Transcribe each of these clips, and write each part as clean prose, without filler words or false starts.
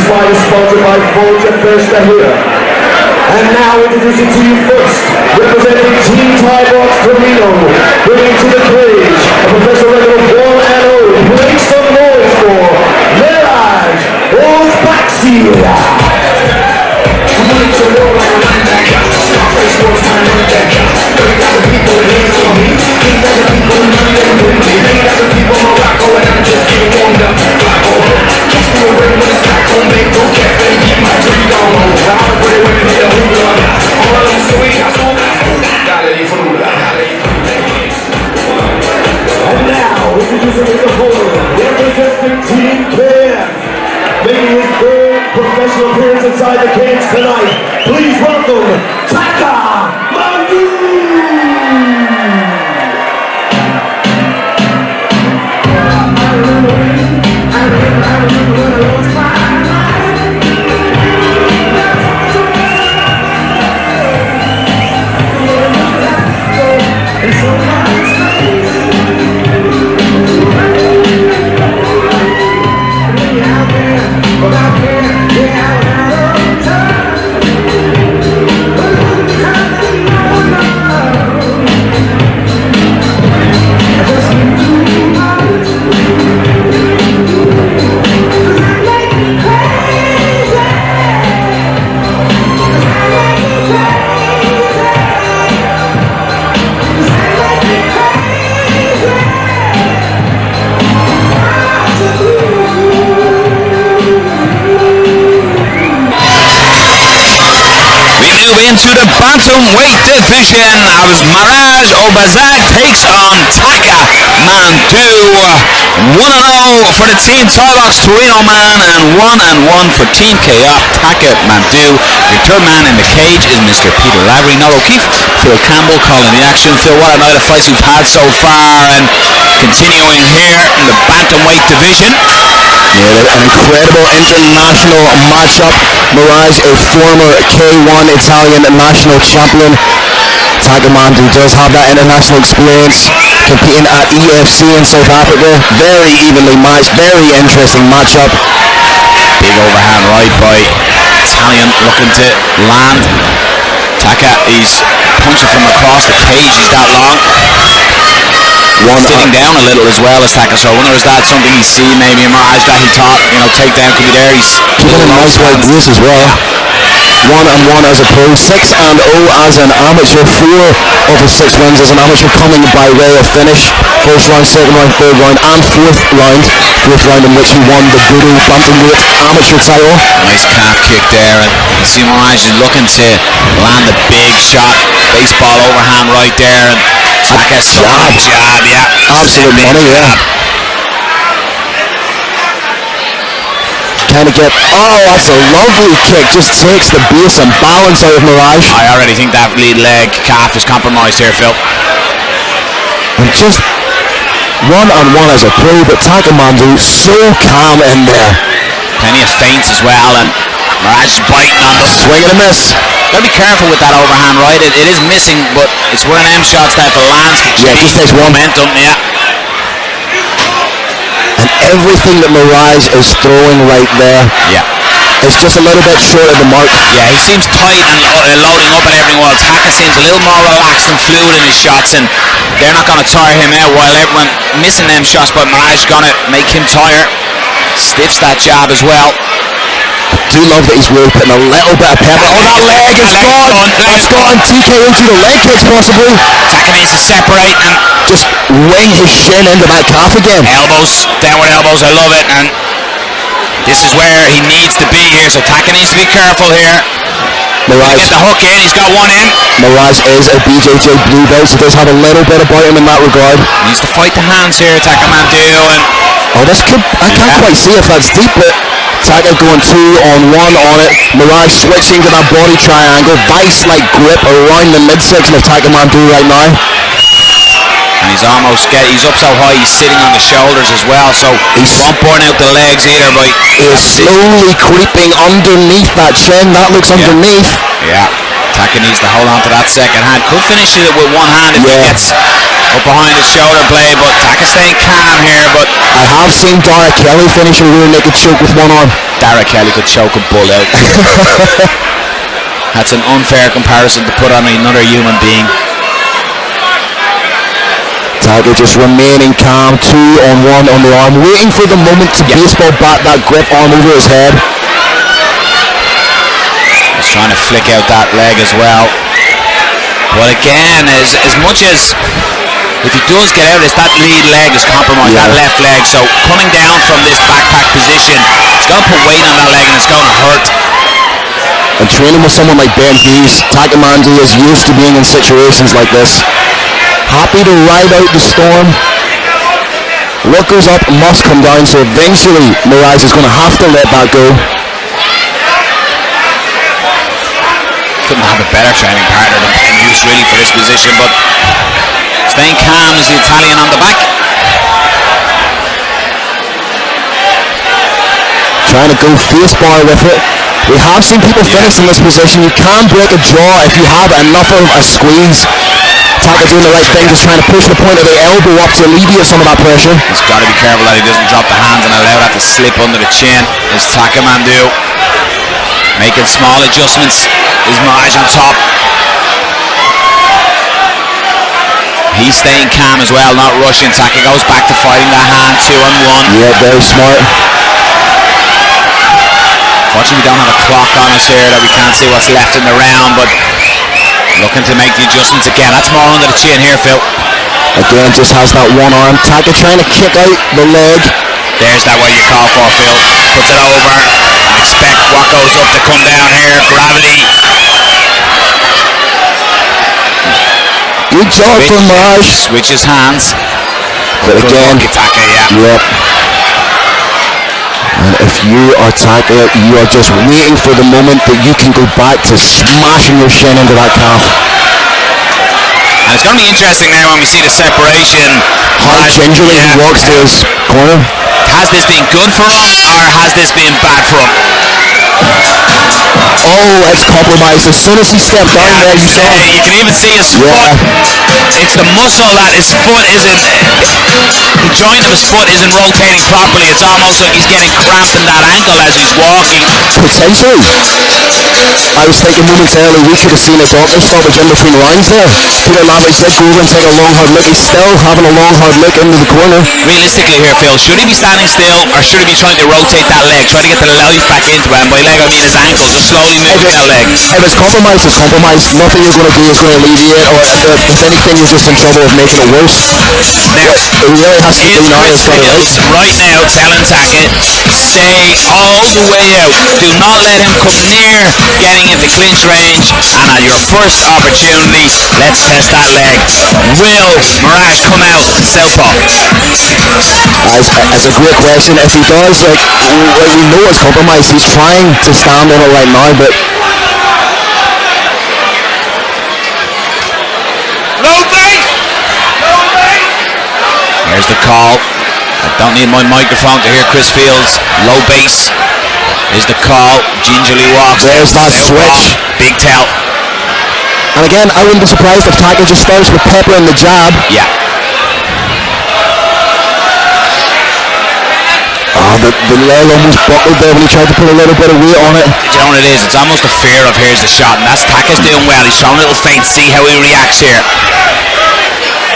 This fight is sponsored by Folger First here. And now introducing to you first, representing Team Thai Box Torino, bringing to the cage a professional record of 1-0. Make some noise for Meraj Ozbazaje. Making his third professional appearance inside the cage tonight. Please welcome Taka, Mhandu! Into the bantamweight division as Meraj Ozbazaje takes on Taka Mhandu. 1-0 for the Team Thai Box Torino man and 1-1 for Team KF Taka Mhandu. Your third man in the cage is Mr. Peter Lavery, Noel O'Keefe, Phil Campbell calling the action. Phil, what a night of fights we've had so far, and continuing here in the bantamweight division. Yeah, an incredible international matchup. Meraj, a former K1 Italian national champion. Taka Mhandu does have that international experience, competing at EFC in South Africa. Very evenly matched, very interesting matchup. Big overhand right by Italian, looking to land. Taka, he's punching from across the cage, he's that long. Sitting down a little as well as Taka, so I wonder is that something he's seen maybe in Meraj that he thought, you know, takedown could be there. He's keeping a nice like this as well. 1-1 as a pro, 6-0 as an amateur, 4 of his 6 wins as an amateur coming by way of finish. First round, second round, third round and fourth round in which he won the Budo bantamweight amateur title. Nice calf kick there, and you see Meraj is looking to land a big shot, baseball overhand right there, and Taka solid jab, yeah. Absolute money, yeah. Trying to get, oh, that's a lovely kick, just takes the base and balance out of Meraj. I already think that lead leg calf is compromised here, Phil. And just 1-1 as a pro, but Taka Mhandu so calm in there. Plenty of feints as well, and Meraj is biting on the swing and a miss. Gotta be careful with that overhand right. It is missing, but it's one of them shots that if it lands can change just momentum, yeah. And everything that Meraj is throwing right there, yeah, it's just a little bit short of the mark. Yeah, he seems tight and loading up and everything, while Taka seems a little more relaxed and fluid in his shots, and they're not gonna tire him out, while everyone missing them shots, but Meraj gonna make him tire. Stiffs that jab as well. I do love that he's really putting a little bit of pepper. Oh, that leg is gone. It's gone. TKO through the leg kicks possibly. Taka needs to separate and just wing his shin into that calf again. Elbows, downward elbows, I love it, and this is where he needs to be here, so Taka needs to be careful here. Meraj, get the hook in, he's got one in. Meraj is a BJJ blue belt, so does have a little bit about him in that regard. He needs to fight the hands here, Taka Mhandu, and oh, this could, I can't quite see if that's deep, but Taka going 2-on-1 on it. Meraj switching to that body triangle, vice-like grip around the midsection of Taka Mhandu right now. And he's almost he's up so high, he's sitting on the shoulders as well, so he won't burn out the legs either. But he is slowly creeping underneath that chin. That looks underneath. Yeah, Taka needs to hold on to that second hand. Could finish it with one hand if he gets Up behind his shoulder blade, but Taka staying calm here, but I have seen Dara Kelly finish a rear naked choke with one arm. Dara Kelly could choke a bull out. That's an unfair comparison to put on another human being. Taka just remaining calm, 2-on-1 on the arm, waiting for the moment to baseball bat that grip arm over his head. He's trying to flick out that leg as well. But again, as much as if he does get out, that lead leg is compromised, that left leg. So coming down from this backpack position, it's going to put weight on that leg and it's going to hurt. And training with someone like Ben Hughes, Taka Mhandu is used to being in situations like this. Happy to ride out the storm. What goes up must come down, so eventually Meraj is going to have to let that go. Couldn't have a better training partner than Ben Hughes really for this position, but staying calm is the Italian on the back. Trying to go face bar with it. We have seen people finish in this position. You can break a jaw if you have enough of a squeeze. Taka doing the right thing, just trying to push the point of the elbow up to alleviate some of that pressure. He's got to be careful that he doesn't drop the hands and allow that to slip under the chin. Is Taka Mhandu making small adjustments. Is Meraj on top. He's staying calm as well, not rushing. Taka goes back to fighting that hand, 2-on-1. Yeah, very smart. Fortunately, we don't have a clock on us here that we can't see what's left in the round, but looking to make the adjustments again. That's more under the chin here, Phil. Again, just has that one arm. Taka trying to kick out the leg. There's that what you call for, Phil. Puts it over. Expect what goes up to come down here. Gravity. Good job from Meraj. Switches hands. But again, Taka, yep. And if you are Taka, you are just waiting for the moment that you can go back to smashing your shin into that calf. And it's going to be interesting now when we see the separation. Hard gingerly he walks to his corner. Has this been good for him or has this been bad for him? Oh, it's compromised. As soon as he stepped down there, you saw you can even see his foot. It's the muscle that his foot isn't, the joint of his foot isn't rotating properly. It's almost like he's getting cramped in that ankle as he's walking. Potentially. I was thinking momentarily we should have seen a doctor stoppage in between rounds there. Peter Lambert's did go over and take a long hard look. He's still having a long hard look into the corner. Realistically here, Phil, should he be standing still or should he be trying to rotate that leg, trying to get the life back into it? And by leg I mean his ankle, just slowly moving that leg. If it's compromised, it's compromised. Nothing you're going to do is going to alleviate, or if anything, you're just in trouble of making it worse. Now, it really has to be now. Right now, telling Taka, stay all the way out. Do not let him come near getting into clinch range. And at your first opportunity, let's test that leg. Will Meraj come out southpaw? That's a great question. If he does, we know it's compromised. He's trying to stand on it right now, but here's the call. I don't need my microphone to hear Chris Fields. Low base is the call. Gingerly walks. There's that switch. Big tell. And again, I wouldn't be surprised if Taka just starts with pepper and the jab. Yeah. Oh, the leg almost buckled there when he tried to put a little bit of weight on it. You know what it is? It's almost a fear of here's the shot, and that's Taka's doing well. He's throwing a little feint, see how he reacts here.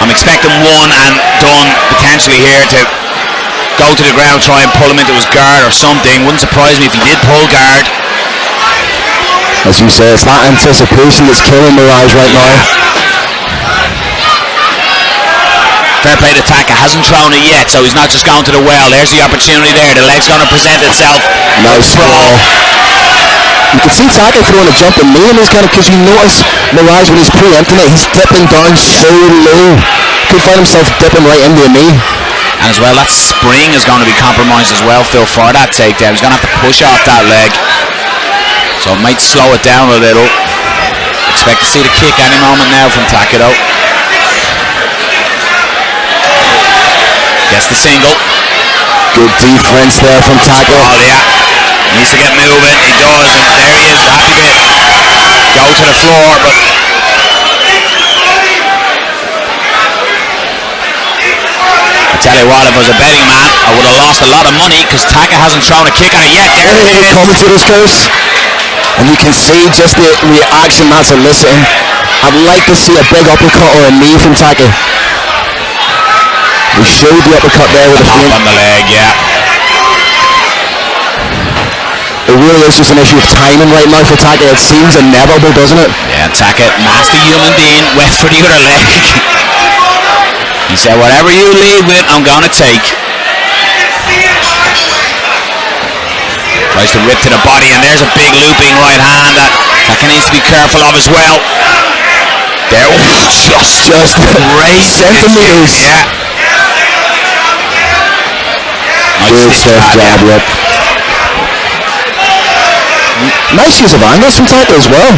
I'm expecting one and done potentially here to go to the ground, try and pull him into his guard or something. Wouldn't surprise me if he did pull guard. As you say, it's that anticipation that's killing Meraj right now. Fair play to Taka, hasn't thrown it yet, so he's not just going to the well. There's the opportunity there. The leg's going to present itself. Nice ball. You can see Taka throwing a jumping knee in this kind of, because you notice Meraj when he's preempting it, he's dipping down so low. Could find himself dipping right into a knee. And as well, that spring is going to be compromised as well, Phil, for that takedown. He's going to have to push off that leg. So it might slow it down a little. Expect to see the kick any moment now from Taka though. Gets the single. Good defense there from Taka. Oh yeah. Needs to get moving. He does, and there he is. Happy to go to the floor, but tell you what, if I was a betting man, I would have lost a lot of money because Taka hasn't thrown a kick at it yet. There it is. Commentator's curse. And you can see just the reaction that's eliciting. I'd like to see a big uppercut or a knee from Taka. We showed the uppercut there with a feint. On the leg, yeah. It really is just an issue of timing right now for Taka. It seems inevitable, doesn't it? Yeah, Taka, nasty human being, went for the other leg. He said, whatever you lead with, I'm going to take. Tries to rip to the body, and there's a big looping right hand that Taka needs to be careful of as well. There, just great centimeters. Yeah. Good soft jab, yep. Nice use of angles from Taka as well.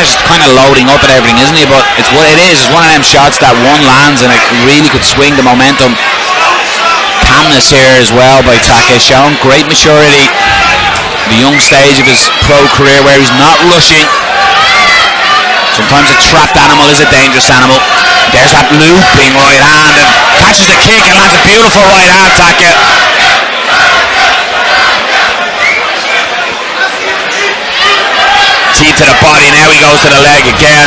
He's kind of loading up at everything, isn't he? But it's what it is. It's one of them shots that one lands and it really could swing the momentum. Calmness here as well by Taka, showing great maturity. The young stage of his pro career where he's not rushing. Sometimes a trapped animal is a dangerous animal. There's that looping right hand and catches the kick and lands a beautiful right hand, Taka. Team to the body, now he goes to the leg again.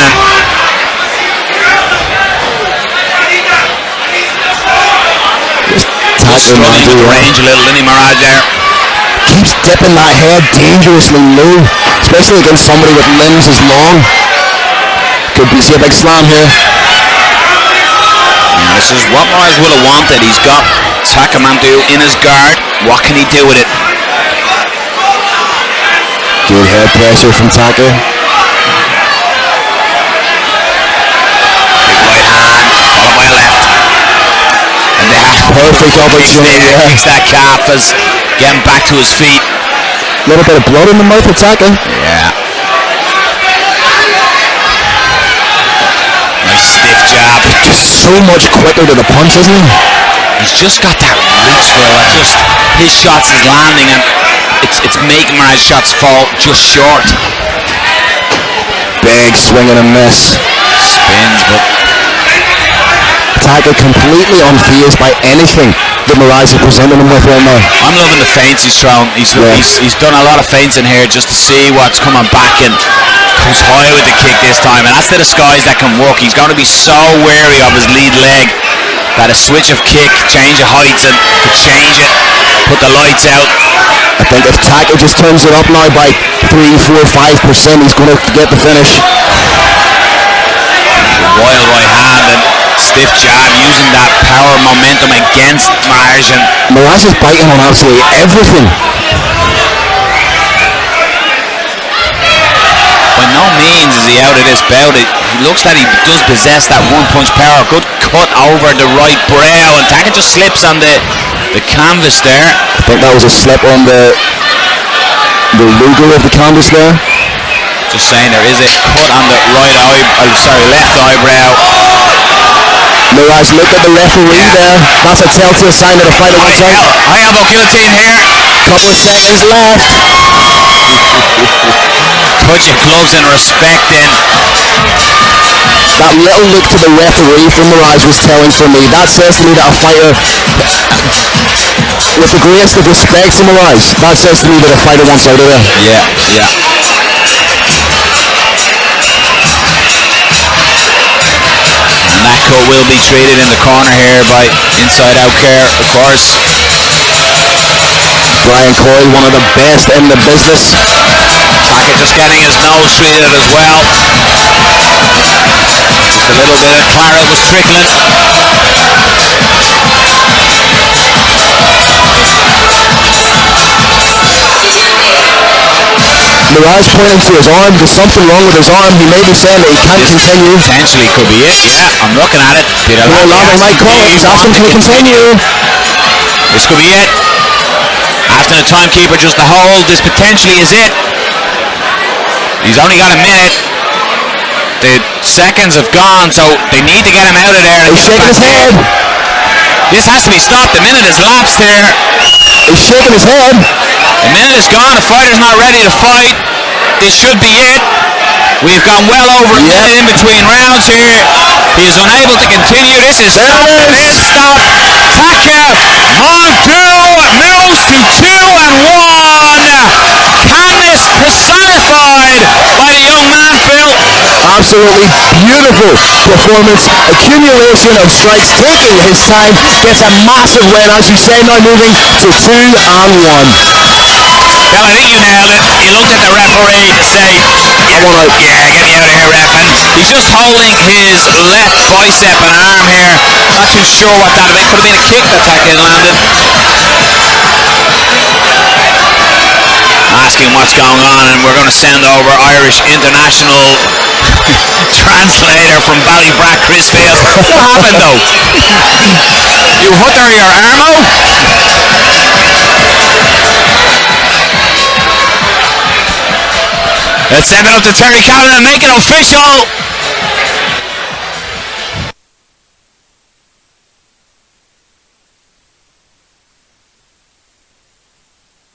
Just struggling with the range a little, isn't he, Meraj there? Keeps dipping that head dangerously low, especially against somebody with limbs as long. Could be see a big slam here. Yeah, this is what Meraj would have wanted. He's got Taka Mhandu in his guard. What can he do with it? Good head pressure from Taka. Big right hand, followed by a left. And that Perfect opportunity. takes that calf as getting back to his feet. A little bit of blood in the mouth for Taka. Yeah. Nice stiff jab. Just so much quicker to the punch, isn't he? He's just got that reach there. That just his shots is landing and it's making Meraj's shots fall just short. Big swing and a miss. Spins, but Taka completely unfazed by anything that Meraj is presenting him with right now. I'm loving the feints he's thrown. He's done a lot of feints in here just to see what's coming back and comes high with the kick this time. And that's the disguise that can work. He's going to be so wary of his lead leg that a switch of kick, change of heights and could change it, put the lights out. I think if Taka just turns it up now by 3, 4, 5%, he's going to get the finish. Wild right hand and stiff jab, using that power momentum against Meraj. And Meraj is biting on absolutely everything. by no means is he out of this bout. He looks like he does possess that one-punch power. Good cut over the right brow, and Taka just slips on the canvas there. I think that was a slip on the logo of the canvas there. Just saying, there is a cut on the left eyebrow. Meraj looked at the referee there. That's a telltale sign that the fighter wants out. I have a guillotine here. Couple of seconds left. Touch of gloves and respect in. That little look to the referee from Meraj was telling for me. That says to me that a fighter, with the greatest of respect to Meraj, that says to me that a fighter wants out of there. Yeah. And that cut will be treated in the corner here by Inside Out Care, of course. Brian Coyle, one of the best in the business. Taka just getting his nose treated as well. Just a little bit of claret was trickling. Meraj pointing to his arm. There's something wrong with his arm. He may be saying that he can't continue. Potentially could be it. Yeah, I'm looking at it. Well, Larry might call him. Ask him, can he continue? This could be it. Asking the timekeeper just to hold. This potentially is it. He's only got a minute. The seconds have gone, so they need to get him out of there. He's shaking his head. This has to be stopped. The minute has lapsed here. He's shaking his head. The minute is gone. The fighter's not ready to fight. This should be it. We've gone well over a minute in between rounds here. He is unable to continue. This is not a pit stop. Taka Mhandu moves to 2-1. Calmness personified by the young man, Phil. Absolutely beautiful performance. Accumulation of strikes, taking his time, gets a massive win, as you say, now moving to 2-1. Well, I think you nailed it. He looked at the referee to say, I want out. yeah, get me out of here, ref. And he's just holding his left bicep and arm here. Not too sure what that could have been a kick that Taka landed. Asking what's going on, and we're going to send over Irish international translator from Ballybrack, Chris Field. What happened though? You hutter your armo? Let's send it up to Terry Cavan and make it official.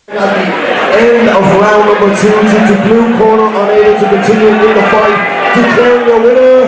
End of round number 2 due to blue corner unable to continue in the fight. Declaring your winner,